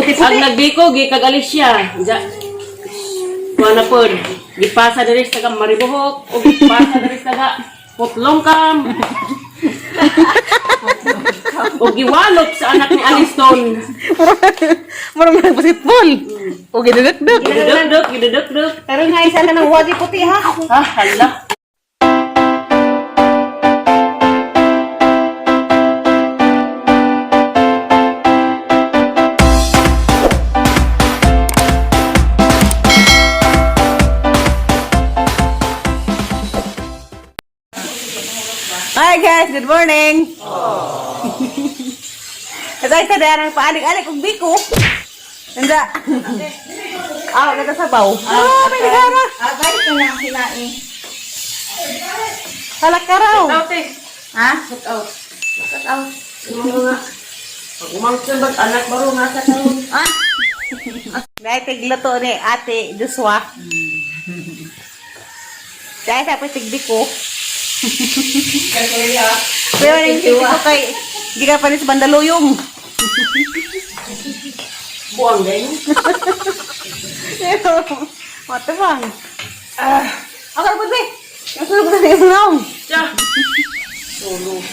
Ang nagbiko, gikag Alicia. Kuha na po. Gipasa diri sa taga Maribohok. O gipasa diri sa taga Putlongkam. O giwalot sa anak ni Aniston. Marang basketball. O giduduk-duk. Giduduk-duk. Pero nga isa na ng wadi puti ha. Ah, hala. Hi guys, good morning. Kasi ito na ang paalig-alig kong biko. Nanda. Nagkasabaw. May nagara. Agay ko na kinain. Halak ka raw. Out eh. Ha? Shout out. Pag umangkin ba't anak baro nasa taon? Ah? Dahil tigluto ni ate Joshua. Dahil sa tigbi ko. Pero yung tigbi ko kay hindi ka pa rin sa Bandaluyong. Buang din. Mata bang? Ako na pwede. Ang sulog na yung naong. Tiya. Solo.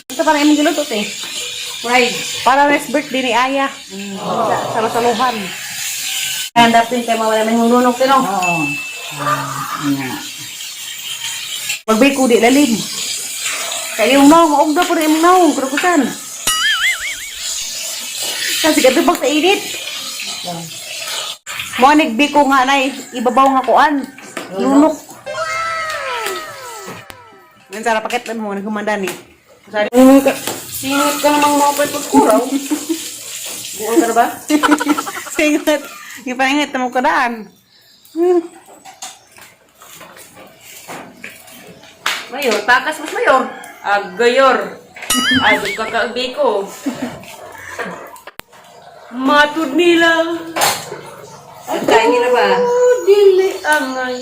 Ito parang yung giluto eh. Pride. Para next birthday ni Aya. Sa masaluhan. Handapin kayo mawala may hulunok tinong. Oo. Magbay ko di lalim. Kaya yung naong, maugda po rin yung naong. Kurukusan. Kasi gatubak sa init. Mga nagbiko nga na ibabaw nga kuan. Lunok. Ngayon sana paketan mo, nagkumanda ni. Singit ka namang mga pagkuraw. Buang ka na ba? Singat. Yung paingat na mo kadaan. Mayor, takas mas mayor. Agayor. Adog ka kaagay ko. Matud nila. Agay nila ba? Dili angay.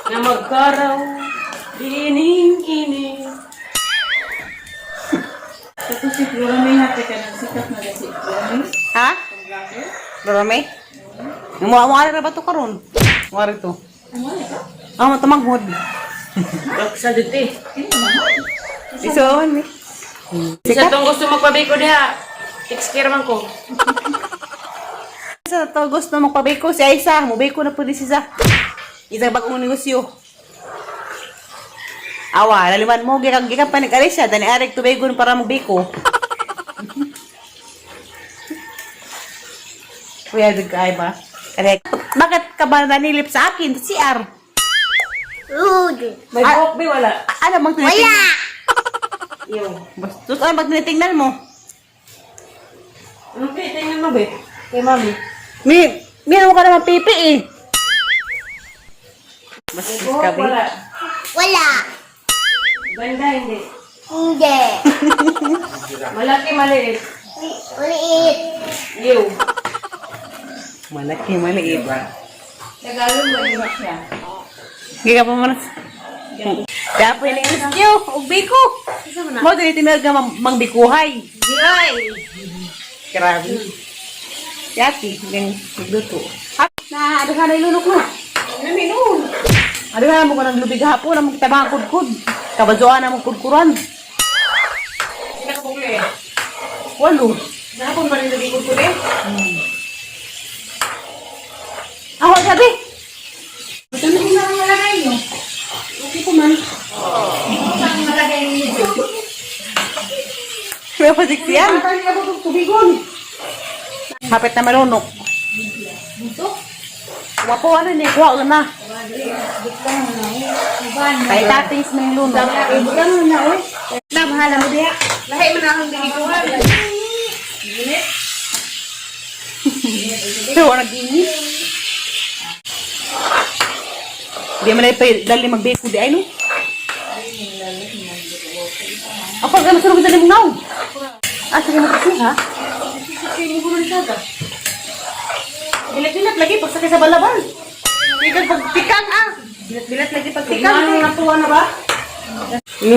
Na magkaraw. Dining-ining. Tapos si Florame hati ka ng sikat na si Florame. Ha? Dorame? Yung mga na ba ito karon? Mga ito. Ah, matamanghod. Sa dito. Isoon eh. Sa itong gusto magpabiko diha. Take man ko. Sa to gusto magpabiko si Aisa, mabiko na po di si Za. Isang bagong negosyo. Awa, laliman mo, gikan pa nag-alis siya, dani arik tubigon para mabiko. Kuya, dagkay ba? Correct. Bakit ka ba nanilip sa akin? Si R. May buhok ba wala? Ano bang tinitingnan? Wala! Yo. Bastos, ano bang tinitingnan mo? Ano kaya tingnan mo ba? Kay mami. Meron ka naman pipi eh. Bastos Buhok ka ba? wala. Wala! Ganda hindi. Hindi! Malaki maliit. Uliit! Yo. Malaki, maliit. Tagalog mo iba siya. Hindi ka pa manas. Kaya po yung rescue, ubi ko. Mo, tinitinag ka mangbikuhay. Yay! Grabe. Yati, yung nagluto. Na, ada ka na ilunok mo. Naminun. Ada ka na mo ka ng lubig hapon, na magtabang kudkud. Kabadyoan na mong kudkuran. Nakapuli. Walo. Nakapon ba rin nabikod ko rin? Ako, sabi. Ito na yung mga nalagay nyo. Okay po man. Saan yung nalagay nyo? May pasiksiyan. Saan niya butong tubigon? Hapit na malunok. Buto? Wapo, ano niya, kuha na. Kay tatis may lunok. Bukan mo na, oy. Na, mahala mo diya. Lahi mo na akong binikuhan. Pero wala nag-inis. Di man ay dali magbeko di ay no. Ako ga masulog dali mo naw. Sige mo kasi ha. Sige mo rin sada. Bilat-bilat lagi pag sakay sa balabal. Ikag pagpikang ah. Bilat-bilat lagi pagpikang. Tingnan mo natuwa na ba?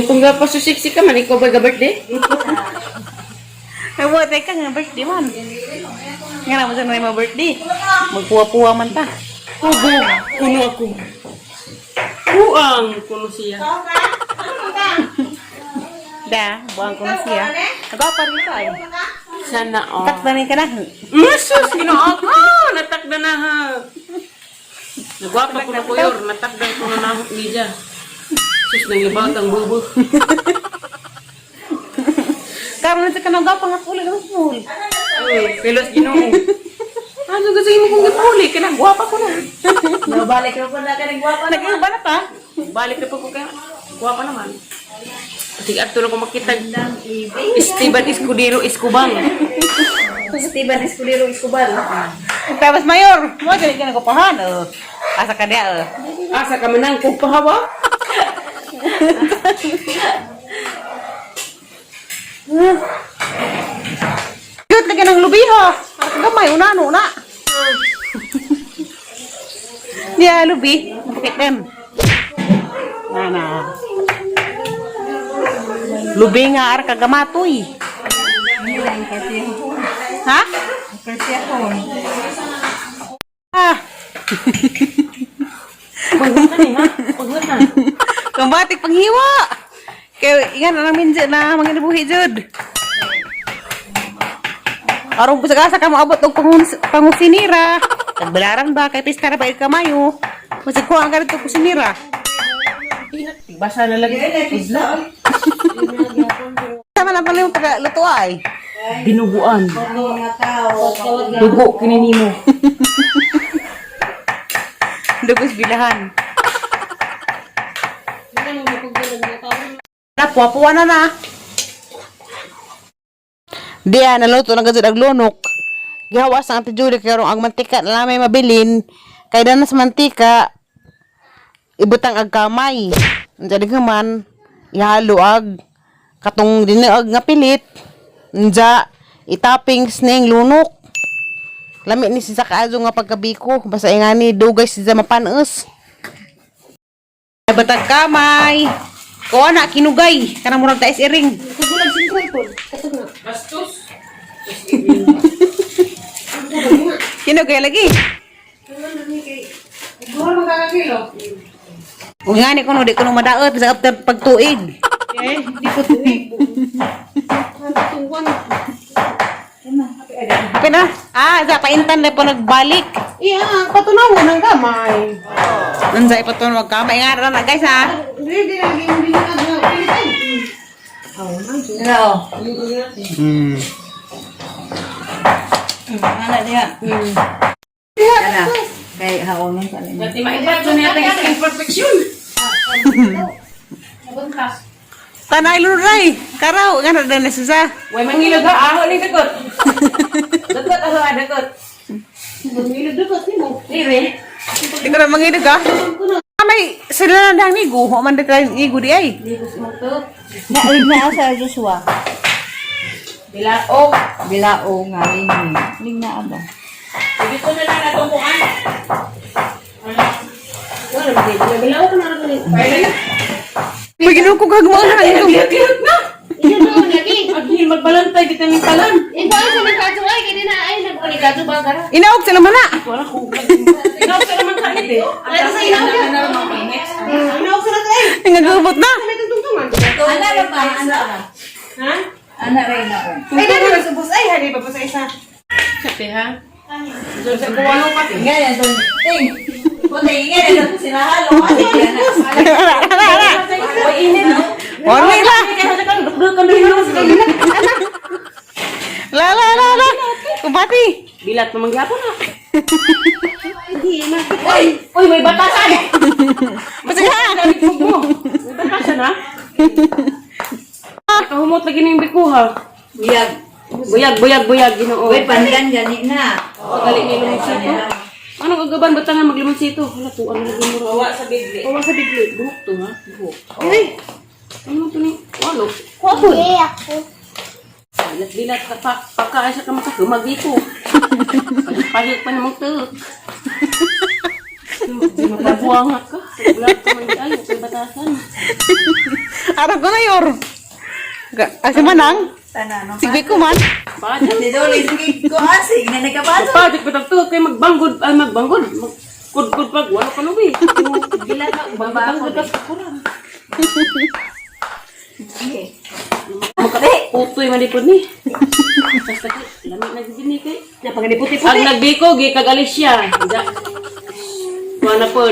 Kung pa susiksi ka man, ikaw ba ga birthday? Ay, teka nga birthday man. Nga naman sa mga birthday. Magpuwa-puwa man ta. Kubo, kuno ako. Buang, kuno siya. Da, buang ko na siya. Nagapa rin ka eh. Sana all. Takdanin ka na. Sus, ginoon ko. Natakda na ha. Nagwapa ko na kuyor. Natakda ko na na niya. Sus, nangibaw ang bubo. Karon sa kanang gapa nga puli ng small. Uy, pilos ginoo. Ano kasi mo kung gipuli? Kinagwapa ko na. Nabalik ko pa na ka nagwapa na. Nag-iba na ta. Balik na po ko kaya. Gwapa naman. Sige, at tulong ko makita. Esteban Escudero Escobar. Steven Escudero Escobar. Tapos mayor, mo dili ka nagupahan. Asa ka dia. Asa ka manang kung pahawa? Cute lagi ng lubiho. Gamay una na. Ya lubi, pakitem. Nana. Lubi nga ar kagamatoy. Ha? Kasi ako. Ah. Pagod na ni ha? Pagod na. Kambatik panghiwa. Kaya ingan na lang minja na mga nabuhi jud. Arong sa ka mo abot og pangusinira. Nagbalaran ba kay pista ra ba kamayo? Masig ko ang ganito kusinira. Basa na lagi. Isla. Sama na pala yung luto ay. Dinuguan. Mga tao. Dugo kinini mo. Dugos bilahan. Puwa-puwa na. Diya, naluto na gazid ang lunok. Gihawas ang Ate Julie kaya ang mantika na may mabilin. Kaya na sa mantika, ibutang ag kamay. Jadi man, ihalo ag katong dinaag nga pilit. Nja, itapings ning lunok. Lami ni siya kaazo nga pagkabiko. Basta ingani dugay siya mapaneus. Batag kamay. Kuha na, kinugay. Kanang murag tais iring. Kugulag singkoy po. Katog na. Bastos. Kinugay lagi. Siguro magkakakilo. Kung nga ni kuno, di kuno madaot sa after pagtuig. Eh, di ko tuwig. Kapit na. Sa paintan na po nagbalik. Iya, patunaw mo ng kamay. Nandiyan pa ito magkamay nga na guys ha. Hindi lagi hindi na pilitan. Oo. Ano diha? Ana. Kay haonon sa lima. Dati maibat so niya tayo sa imperfection. Tanay luray. Karaw. Nga na na siya. Way mangilog ha. Aho ni dagot. Dagot aho dagot. Mangilog dagot ni mo. Dire. Di ko na manginig ha. May sila na dang nigo. Man di tayo nigo di ay. Naulit na sa Joshua. Bilao. Bilao nga rin. Ling na aba. Dito na lang natong kuan. Wala ba dito? Bilao ka na rin. Pwede. May ginoo ko gagawin na. Tiyot na. Iyan doon lagi. Agil magbalantay kita ng talan. Ito ay sa nagkato ay kini na ay nagkato ba gara? Inaog sila man na. Wala ko. Ikaw sa naman ka ite. Ay sa ilaw ka. Inaw sa nato ay. Nagagabot na. May tungtungan. Ana ra ba? Ana. Ha? Ana ra na ko. Ay na sa bus ay hari pa sa isa. Sate ha. So sa kuwano pa. Ngayon doon. Ting. Kunti ingay na doon sila halo. Ay Way init no. Warning la. La. Kumpati. Bilat pa mangyapon na. hindi na. Uy, may batasan. Basta ha. May batasan ha. Kahumot lagi na yung bikuha. Buyag. Buyag, ginoo. Uy, pandan gani na. Gali ni lumonsito. Anong agaban ba tangan maglumonsito? Hala to, ano lagi mo? Wawa sa bigli. Buhok to ha? Buhok. Ay, Ano to ni? Walo. kwapon. Bilat ka pa. Pagkain sa kamakagumag dito. Pahit pa namang to. Di mapabuangat ka. Bilat ka man di ayaw. May batasan. Arap ko na yor. Si Manang. Tanano. Si Biko man. Padik. Si Dolly, sige ko asig na nagkapasok. Padik patagtuot kay magbanggod. Ay, magbanggod. Magkudkod pag wala ka nubi. Gila ka. Magbanggod ka sa kurang. Putoy manipod ni. Basta ka, lamig na gini kay. Ang nagbiko, gikag Alicia. Kuha na po.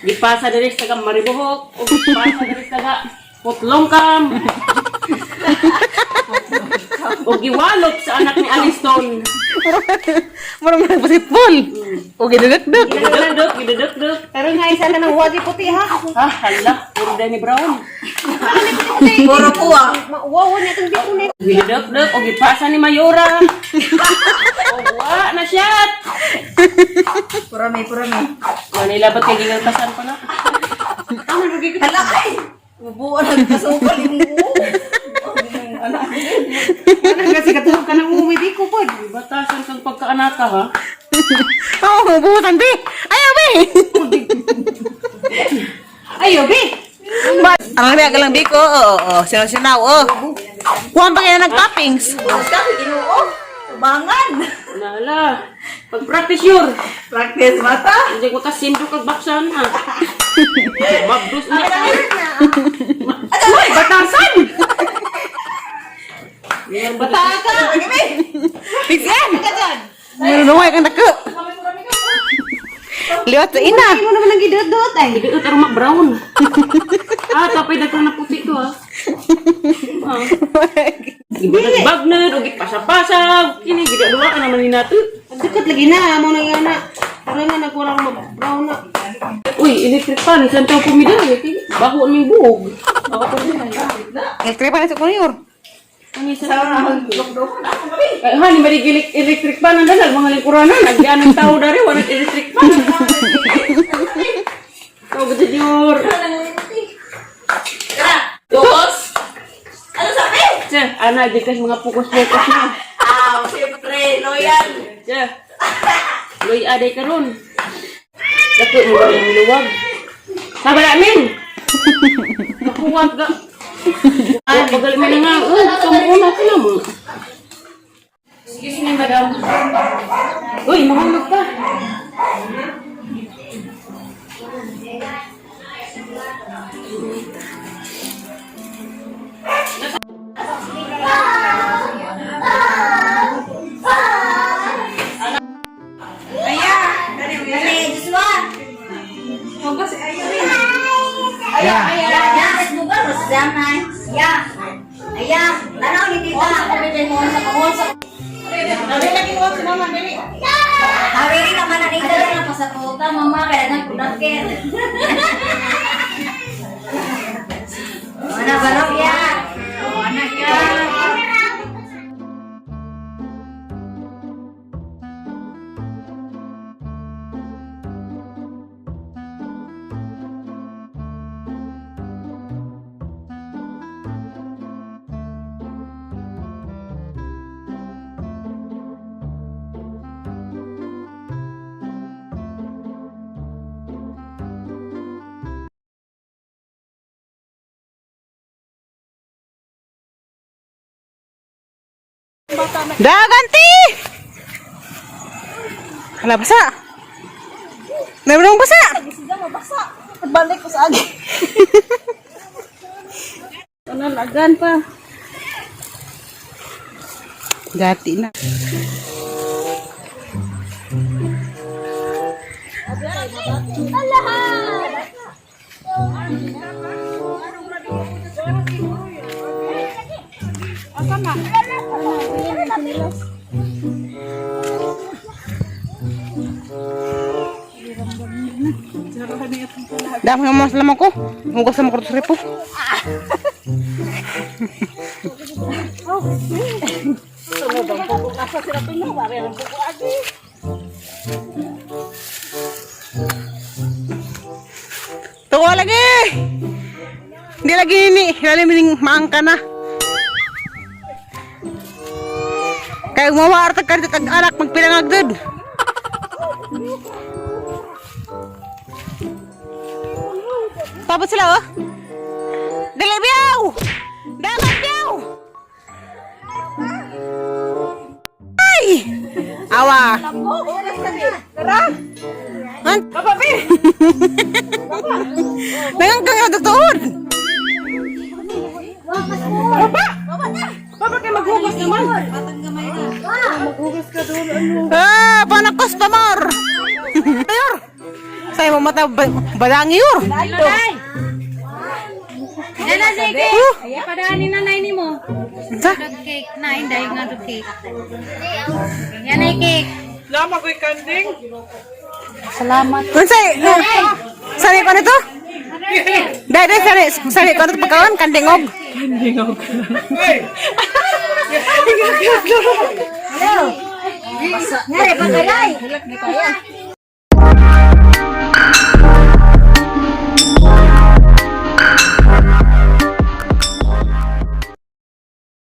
Gipasa diri sa taga Maribohok. O gipasa diri sa taga Putlongkam. O giwalot sa anak ni Aniston. Marang basketball. O giduduk-duk. Giduduk. Pero nga isa na ng wadi puti ha. Ah, hala. Puro Danny Brown. Puro kuha. Wow, niya itong dito nito. Giduduk. O gipasa ni Mayora. O wa na shot. Purami. Manila ba't kay gigantasan pa na? Hala ay! Mabuo nagkasukal yung mo. Ano kasi katulog ka ng umidi ko po. Batasan kang pagkaanaka ha? Oo, buhutan, be. Ayaw, be. Ayo, Bi! Ang lamig lang, be ko. Oo, sinaw-sinaw, oh. Kuhan pa kayo nag-toppings. Sabi, ginoo. Tubangan. Nala. Pag-practice yun. Practice mata. Hindi ko kasindo kag baksan ha. Mabdus na. Uy, Batasan! Bataka! Bi! Bigyan. Ka dyan! Meron na kang nako. Liwat sa ina. Ay, mo naman ang gidot-dot ay. Hindi ito aroma brown. Tapay daghan na puti to ha. Ibig bagner, ugit pasag-pasag. Kini gidadua ka naman ni nato. Dekat lagi na, mo na yan na. Parang nga nagkurang brown na. Uy, electric pan, isang taong pumida. Baho ng buhog. Ako pa rin. Electric pa na sa kunyor. Ay, hani, marigil electric pan ang dalag. Mga lingkuranan, nagyan ng tao dari, walang electric pan. Ikaw, ganda diyor. Dos! Ano sabi? Tiyan, ana, di kasi mga pukos-pukos na. Siyempre, loyal. Tiyan, loy aday ka ron. Dako mo ba yung luwag? Sabi namin! Nakuwag ka. Ay, bagal mo na nga. Kamuna ka na mo. Excuse me, madam. Uy, mahulog ka. Hari naman na dito na pasapota, mama, kaya nagpudakit. Mana balok ya? Mana ya? Daganti! Hala, basa. Meron basa. Balik ko sa agi. Lagan pa. Gati na. Dami naman sa lamang ko. Hugas sa mga ripo. Tuwa lagi. Hindi lagi ini. Lalim maangka na. Kaya umawarta ka dito anak magpilangagdod. Tapos sila oh. Dali biyaw! Dapat biyaw! Han? Papa, Pi! Nangang kang nagtutuod. Papa, kayo maghugas naman. Maghugas ka doon, ano? Ah, panakos pa mor. Ayor. Saya mo mata badangi yor. Dala, sige. Ay, padaanin na ni mo. Sa? Cake na, hindi nga to cake. Yan ay cake. Lama ko'y kanding. Salamat. Unsay? Sari ko nito? Dai sari ko nito pagkaon kandingog. Hello. Ngare, pagaray.